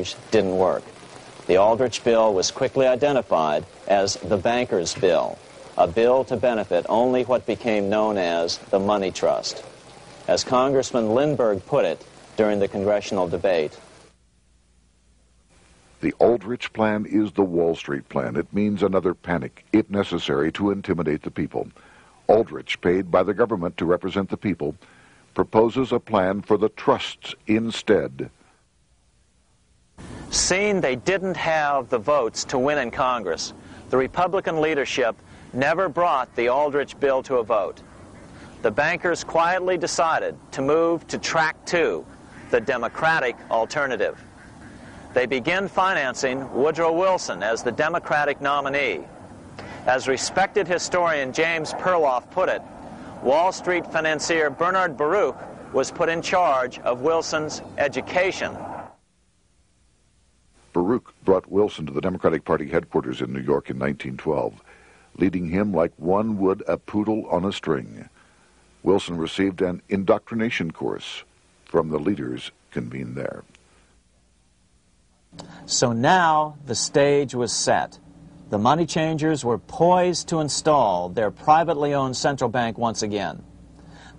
change didn't work. The Aldrich Bill was quickly identified as the banker's bill, a bill to benefit only what became known as the money trust. As Congressman Lindbergh put it during the congressional debate, the Aldrich plan is the Wall Street plan. It means another panic, if necessary, to intimidate the people. Aldrich, paid by the government to represent the people, proposes a plan for the trusts instead. Seeing they didn't have the votes to win in Congress, the Republican leadership never brought the Aldrich bill to a vote. The bankers quietly decided to move to track 2, the Democratic alternative. They began financing Woodrow Wilson as the Democratic nominee. As respected historian James Perloff put it, Wall Street financier Bernard Baruch was put in charge of Wilson's education. Baruch brought Wilson to the Democratic Party headquarters in New York in 1912, leading him like one would a poodle on a string. Wilson received an indoctrination course from the leaders convened there. So now the stage was set. The money changers were poised to install their privately owned central bank once again.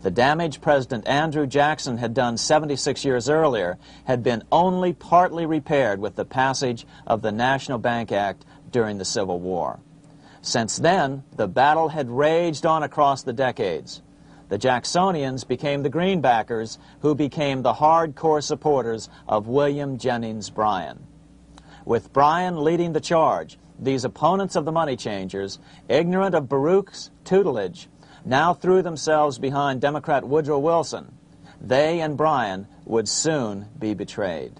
The damage President Andrew Jackson had done 76 years earlier had been only partly repaired with the passage of the National Bank Act during the Civil War. Since then, the battle had raged on across the decades. The Jacksonians became the Greenbackers, who became the hardcore supporters of William Jennings Bryan. With Bryan leading the charge, these opponents of the money changers, ignorant of Baruch's tutelage, now threw themselves behind Democrat Woodrow Wilson. They and Bryan would soon be betrayed.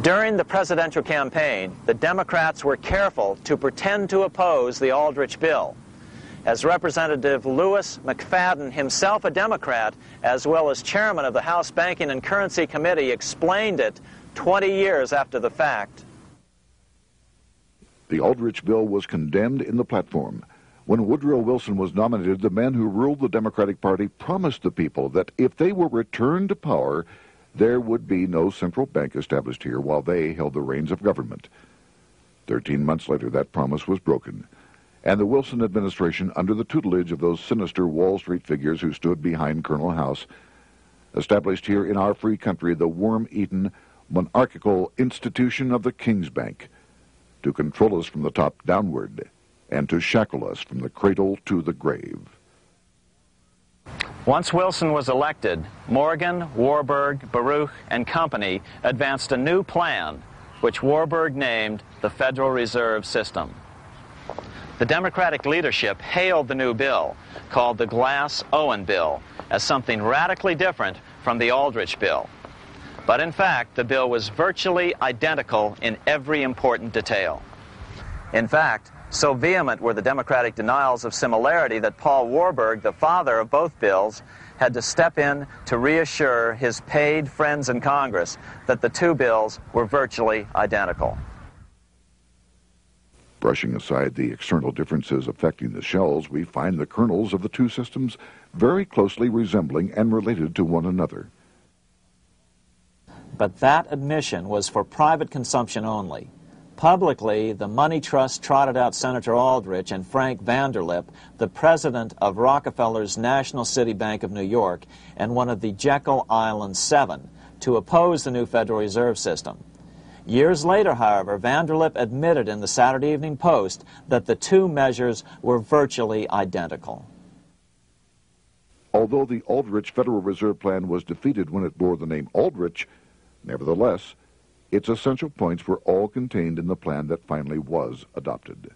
During the presidential campaign, the Democrats were careful to pretend to oppose the Aldrich bill. As Representative Lewis McFadden, himself a Democrat, as well as chairman of the House Banking and Currency Committee, explained it 20 years after the fact. The Aldrich bill was condemned in the platform. When Woodrow Wilson was nominated, the men who ruled the Democratic Party promised the people that if they were returned to power, there would be no central bank established here while they held the reins of government. 13 months later, that promise was broken, and the Wilson administration, under the tutelage of those sinister Wall Street figures who stood behind Colonel House, established here in our free country the worm-eaten, monarchical institution of the King's Bank, to control us from the top downward and to shackle us from the cradle to the grave. Once Wilson was elected, Morgan, Warburg, Baruch, and company advanced a new plan, which Warburg named the Federal Reserve System. The Democratic leadership hailed the new bill, called the Glass-Owen Bill, as something radically different from the Aldrich Bill. But in fact, the bill was virtually identical in every important detail. In fact, so vehement were the Democratic denials of similarity that Paul Warburg, the father of both bills, had to step in to reassure his paid friends in Congress that the two bills were virtually identical. Brushing aside the external differences affecting the shells, we find the kernels of the two systems very closely resembling and related to one another. But that admission was for private consumption only. Publicly, the money trust trotted out Senator Aldrich and Frank Vanderlip, the president of Rockefeller's National City Bank of New York and one of the Jekyll Island Seven, to oppose the new Federal Reserve System. Years later, however, Vanderlip admitted in the Saturday Evening Post that the two measures were virtually identical. Although the Aldrich Federal Reserve Plan was defeated when it bore the name Aldrich, nevertheless, its essential points were all contained in the plan that finally was adopted.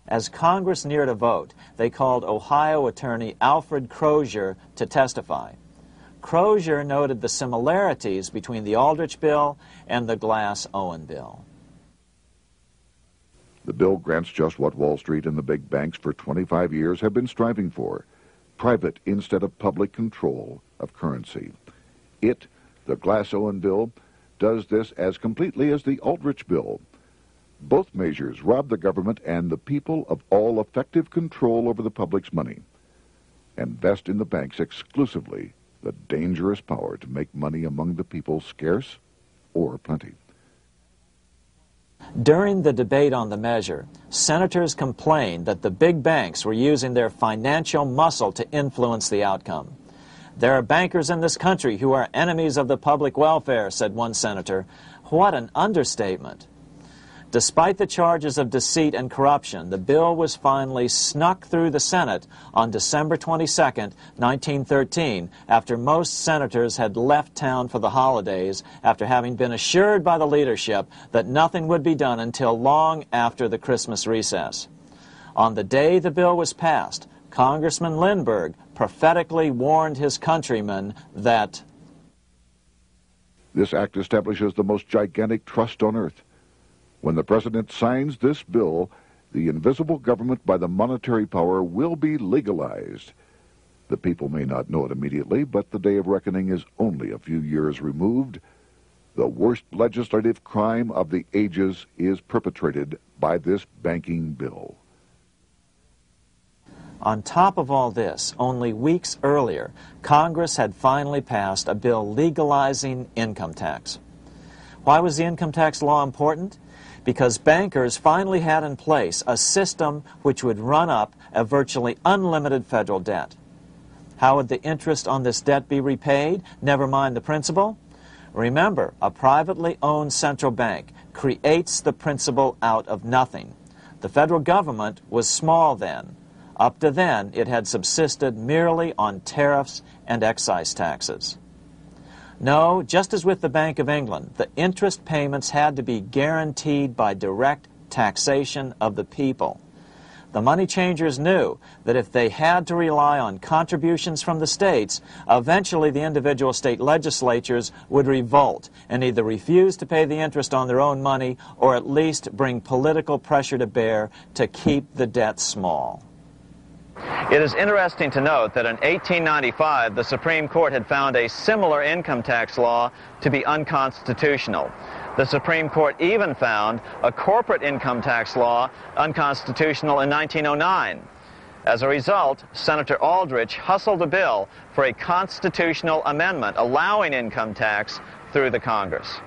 As Congress neared a vote, they called Ohio attorney Alfred Crozier to testify. Crozier noted the similarities between the Aldrich bill and the Glass-Owen bill. The bill grants just what Wall Street and the big banks for 25 years have been striving for: private instead of public control of currency. It, the Glass-Owen bill, does this as completely as the Aldrich bill. Both measures rob the government and the people of all effective control over the public's money. and vest in the banks exclusively the dangerous power to make money among the people scarce or plenty. During the debate on the measure, senators complained that the big banks were using their financial muscle to influence the outcome. "There are bankers in this country who are enemies of the public welfare," said one senator. What an understatement. Despite the charges of deceit and corruption, the bill was finally snuck through the Senate on December 22, 1913, after most senators had left town for the holidays, after having been assured by the leadership that nothing would be done until long after the Christmas recess. On the day the bill was passed, Congressman Lindbergh prophetically warned his countrymen that this act establishes the most gigantic trust on earth. When the President signs this bill, the invisible government by the monetary power will be legalized. The people may not know it immediately, but the day of reckoning is only a few years removed. The worst legislative crime of the ages is perpetrated by this banking bill. On top of all this, only weeks earlier, Congress had finally passed a bill legalizing income tax. Why was the income tax law important? Because bankers finally had in place a system which would run up a virtually unlimited federal debt. How would the interest on this debt be repaid? Never mind the principal. Remember, a privately owned central bank creates the principal out of nothing. The federal government was small then. Up to then, it had subsisted merely on tariffs and excise taxes. No, just as with the Bank of England, the interest payments had to be guaranteed by direct taxation of the people. The money changers knew that if they had to rely on contributions from the states, eventually the individual state legislatures would revolt and either refuse to pay the interest on their own money or at least bring political pressure to bear to keep the debt small. It is interesting to note that in 1895, the Supreme Court had found a similar income tax law to be unconstitutional. The Supreme Court even found a corporate income tax law unconstitutional in 1909. As a result, Senator Aldrich hustled a bill for a constitutional amendment allowing income tax through the Congress.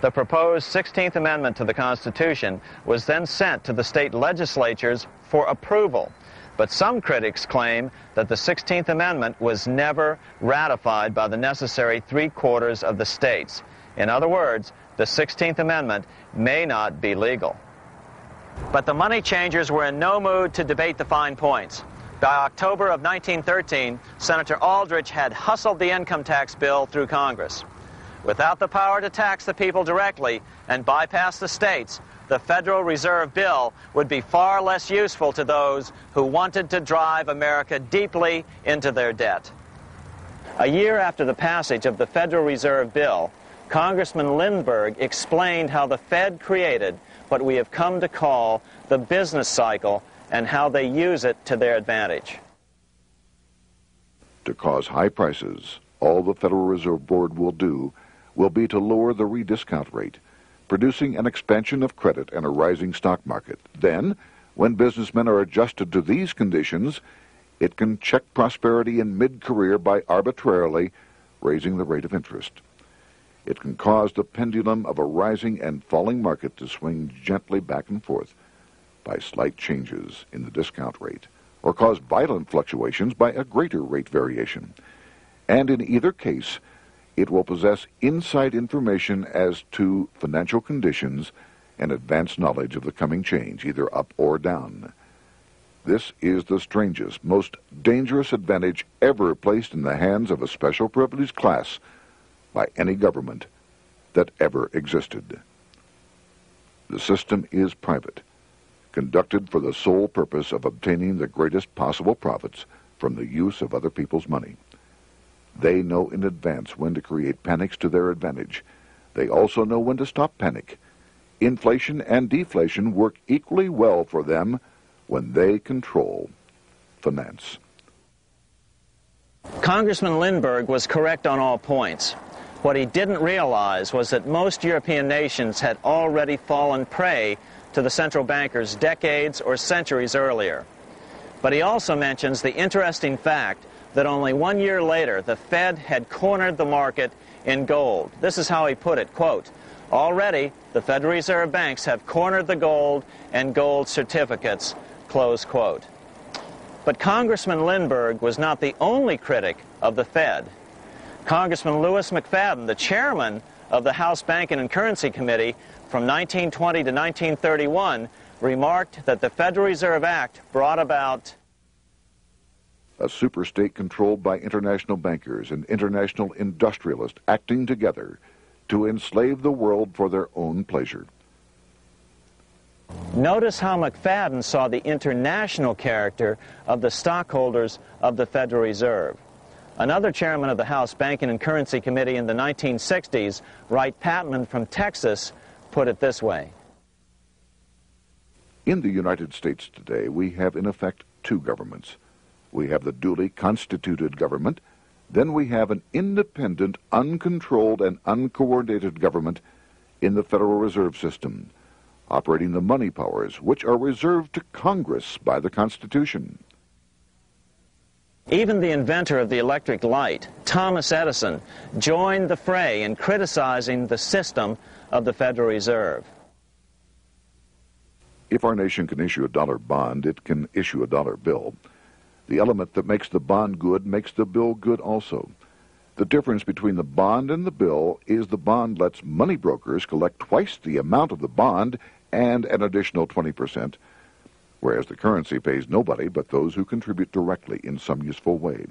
The proposed 16th Amendment to the Constitution was then sent to the state legislatures for approval. But some critics claim that the 16th Amendment was never ratified by the necessary 3/4 of the states. In other words, the 16th Amendment may not be legal. But the money changers were in no mood to debate the fine points. By October of 1913, Senator Aldrich had hustled the income tax bill through Congress. Without the power to tax the people directly and bypass the states, the Federal Reserve Bill would be far less useful to those who wanted to drive America deeply into their debt. A year after the passage of the Federal Reserve Bill, Congressman Lindbergh explained how the Fed created what we have come to call the business cycle and how they use it to their advantage. To cause high prices, all the Federal Reserve Board will do will be to lower the rediscount rate, producing an expansion of credit and a rising stock market. Then, when businessmen are adjusted to these conditions, it can check prosperity in mid-career by arbitrarily raising the rate of interest. It can cause the pendulum of a rising and falling market to swing gently back and forth by slight changes in the discount rate, or cause violent fluctuations by a greater rate variation. And in either case, it will possess inside information as to financial conditions and advanced knowledge of the coming change, either up or down. This is the strangest, most dangerous advantage ever placed in the hands of a special privileged class by any government that ever existed. The system is private, conducted for the sole purpose of obtaining the greatest possible profits from the use of other people's money. They know in advance when to create panics to their advantage. They also know when to stop panic. Inflation and deflation work equally well for them when they control finance. Congressman Lindbergh was correct on all points. What he didn't realize was that most European nations had already fallen prey to the central bankers decades or centuries earlier. But he also mentions the interesting fact that only 1 year later the Fed had cornered the market in gold. This is how he put it, quote, "Already the Federal Reserve banks have cornered the gold and gold certificates," close quote. But Congressman Lindbergh was not the only critic of the Fed. Congressman Lewis McFadden, the chairman of the House Banking and Currency Committee from 1920 to 1931, remarked that the Federal Reserve Act brought about a superstate controlled by international bankers and international industrialists acting together to enslave the world for their own pleasure. Notice how McFadden saw the international character of the stockholders of the Federal Reserve. Another chairman of the House Banking and Currency Committee in the 1960s, Wright Patman from Texas, put it this way. In the United States today, we have in effect two governments. We have the duly constituted government, then we have an independent, uncontrolled, and uncoordinated government in the Federal Reserve System, operating the money powers which are reserved to Congress by the Constitution. Even the inventor of the electric light, Thomas Edison, joined the fray in criticizing the system of the Federal Reserve. If our nation can issue a dollar bond, it can issue a dollar bill. The element that makes the bond good makes the bill good also. The difference between the bond and the bill is the bond lets money brokers collect twice the amount of the bond and an additional 20%, whereas the currency pays nobody but those who contribute directly in some useful way.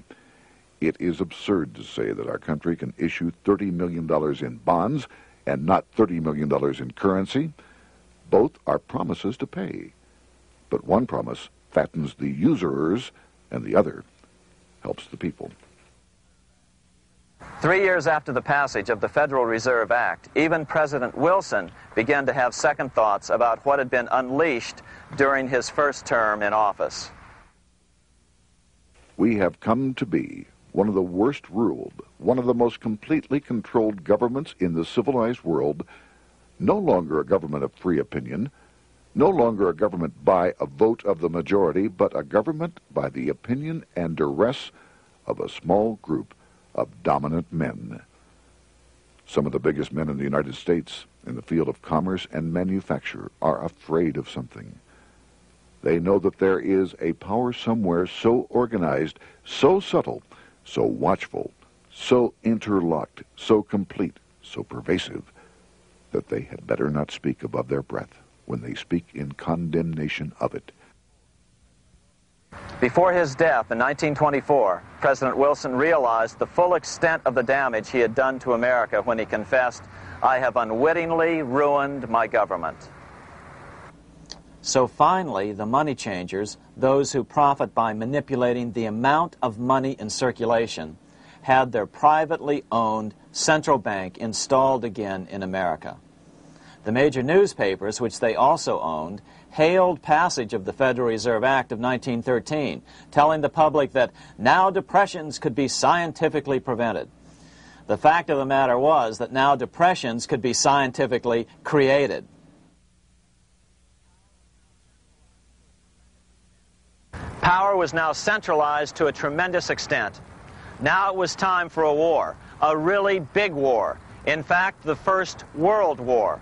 It is absurd to say that our country can issue $30 million in bonds and not $30 million in currency. Both are promises to pay, but one promise fattens the usurers and the other helps the people. 3 years after the passage of the Federal Reserve Act, even President Wilson began to have second thoughts about what had been unleashed during his first term in office. We have come to be one of the worst ruled, one of the most completely controlled governments in the civilized world, no longer a government of free opinion, no longer a government by a vote of the majority, but a government by the opinion and duress of a small group of dominant men. Some of the biggest men in the United States in the field of commerce and manufacture are afraid of something. They know that there is a power somewhere so organized, so subtle, so watchful, so interlocked, so complete, so pervasive, that they had better not speak above their breath when they speak in condemnation of it. Before his death in 1924, President Wilson realized the full extent of the damage he had done to America when he confessed, "I have unwittingly ruined my government." So finally, the money changers, those who profit by manipulating the amount of money in circulation, had their privately owned central bank installed again in America. The major newspapers, which they also owned, hailed passage of the Federal Reserve Act of 1913, telling the public that now depressions could be scientifically prevented. The fact of the matter was that now depressions could be scientifically created. Power was now centralized to a tremendous extent. Now it was time for a war, a really big war. In fact, the First World War.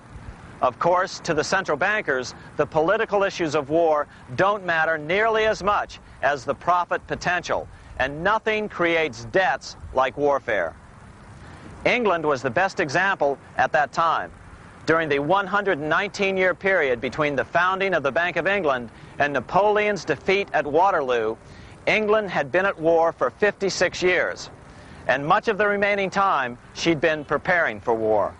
Of course, to the central bankers, the political issues of war don't matter nearly as much as the profit potential, and nothing creates debts like warfare. England was the best example at that time. During the 119-year period between the founding of the Bank of England and Napoleon's defeat at Waterloo, England had been at war for 56 years, and much of the remaining time she'd been preparing for war.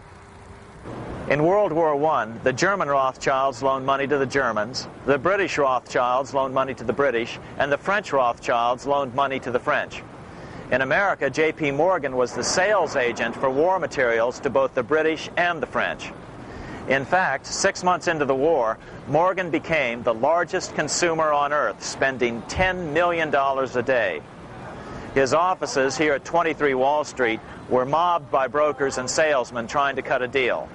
In World War I, the German Rothschilds loaned money to the Germans, the British Rothschilds loaned money to the British, and the French Rothschilds loaned money to the French. In America, J.P. Morgan was the sales agent for war materials to both the British and the French. In fact, 6 months into the war, Morgan became the largest consumer on earth, spending $10 million a day. His offices here at 23 Wall Street were mobbed by brokers and salesmen trying to cut a deal.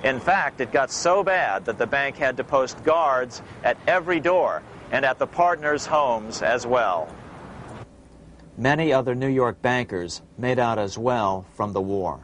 In fact, it got so bad that the bank had to post guards at every door and at the partners' homes as well. Many other New York bankers made out as well from the war.